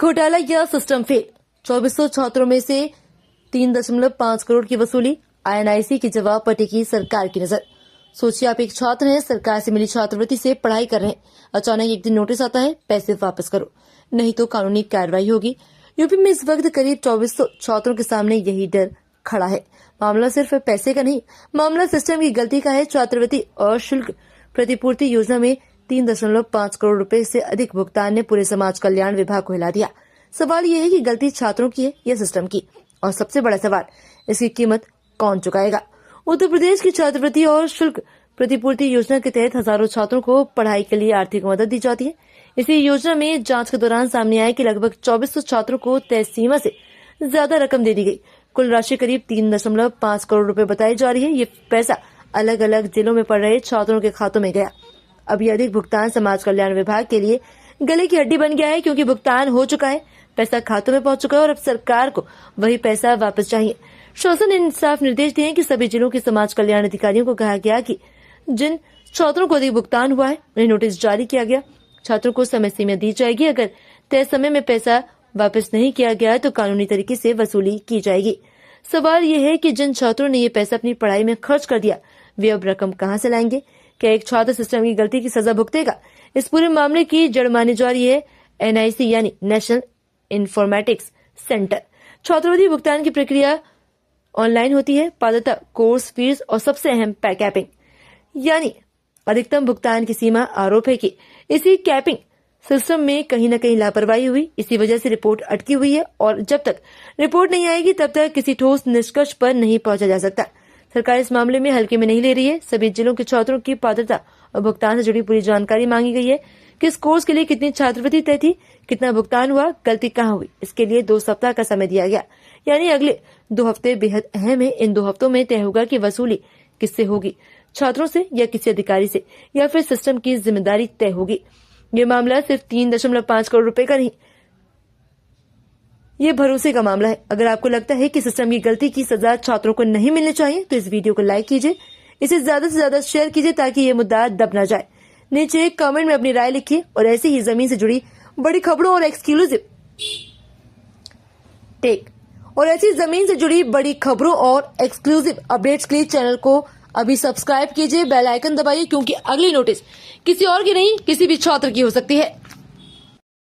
घोटाला या system fail. 2400 छात्रों में से 3.5 करोड़ की वसूली। INIC के जवाब पर टिकी सरकार की नजर। सोचिए आप एक छात्र हैं, सरकार से मिली छात्रवृत्ति से पढ़ाई कर रहे हैं, अचानक एक दिन नोटिस आता है पैसे वापस करो नहीं तो कानूनी कार्रवाई होगी। यूपी में इस वक्त करीब 2400 छात्रों के सामने यही डर खड़ा है। मामला सिर्फ पैसे का नहीं, मामला सिस्टम की गलती का है। छात्रवृत्ति और शुल्क प्रतिपूर्ति योजना में 3.5 करोड़ रुपए से अधिक भुगतान ने पूरे समाज कल्याण विभाग को हिला दिया। सवाल यह है कि गलती छात्रों की है या सिस्टम की, और सबसे बड़ा सवाल इसकी कीमत कौन चुकाएगा। उत्तर प्रदेश की छात्रवृत्ति और शुल्क प्रतिपूर्ति योजना के तहत हजारों छात्रों को पढ़ाई के लिए आर्थिक मदद दी जाती है। इसी योजना में जांच के दौरान सामने आया कि लगभग 2400 छात्रों को तय सीमा से ज्यादा रकम दे दी गई। कुल राशि करीब 3.5 करोड़ रुपए बताई जा रही है। ये पैसा अलग अलग जिलों में पढ़ रहे छात्रों के खातों में गया। अब ये अधिक भुगतान समाज कल्याण विभाग के लिए गले की हड्डी बन गया है, क्योंकि भुगतान हो चुका है, पैसा खातों में पहुंच चुका है और अब सरकार को वही पैसा वापस चाहिए। शासन ने साफ निर्देश दिए कि सभी जिलों के समाज कल्याण अधिकारियों को कहा गया कि जिन छात्रों को अधिक भुगतान हुआ है उन्हें नोटिस जारी किया गया। छात्रों को समय सीमा दी जाएगी। अगर तय समय में पैसा वापस नहीं किया गया तो कानूनी तरीके से वसूली की जाएगी। सवाल ये है कि जिन छात्रों ने ये पैसा अपनी पढ़ाई में खर्च कर दिया, वे अब रकम कहां से लाएंगे? क्या एक छात्र सिस्टम की गलती की सजा भुगतेगा? इस पूरे मामले की जड़ मानी जा रही है NIC यानी नेशनल इंफॉर्मेटिक्स सेंटर। छात्रवृत्ति भुगतान की प्रक्रिया ऑनलाइन होती है। पात्रता, कोर्स फीस और सबसे अहम कैपिंग यानी अधिकतम भुगतान की सीमा। आरोप है कि इसी कैपिंग सिस्टम में कहीं न कहीं लापरवाही हुई। इसी वजह से रिपोर्ट अटकी हुई है और जब तक रिपोर्ट नहीं आएगी तब तक किसी ठोस निष्कर्ष पर नहीं पहुंचा जा सकता। सरकार इस मामले में हल्के में नहीं ले रही है। सभी जिलों के छात्रों की पात्रता और भुगतान से जुड़ी पूरी जानकारी मांगी गई है। किस कोर्स के लिए कितनी छात्रवृत्ति तय थी, कितना भुगतान हुआ, गलती कहाँ हुई, इसके लिए 2 सप्ताह का समय दिया गया। यानी अगले 2 हफ्ते बेहद अहम है। इन 2 हफ्तों में तय होगा कि वसूली किससे होगी, छात्रों से या किसी अधिकारी से, या फिर सिस्टम की जिम्मेदारी तय होगी। ये मामला सिर्फ 3.5 करोड़ रुपए का नहीं, ये भरोसे का मामला है। अगर आपको लगता है कि सिस्टम की गलती की सजा छात्रों को नहीं मिलनी चाहिए तो इस वीडियो को लाइक कीजिए, इसे ज्यादा से ज्यादा शेयर कीजिए ताकि ये मुद्दा दब न जाए। नीचे कमेंट में अपनी राय लिखिए और ऐसे ही जमीन से जुड़ी बड़ी खबरों और एक्सक्लूसिव अपडेट्स के लिए चैनल को अभी सब्सक्राइब कीजिए, बेल आइकन दबाइए, क्योंकि अगली नोटिस किसी और की नहीं, किसी भी छात्र की हो सकती है।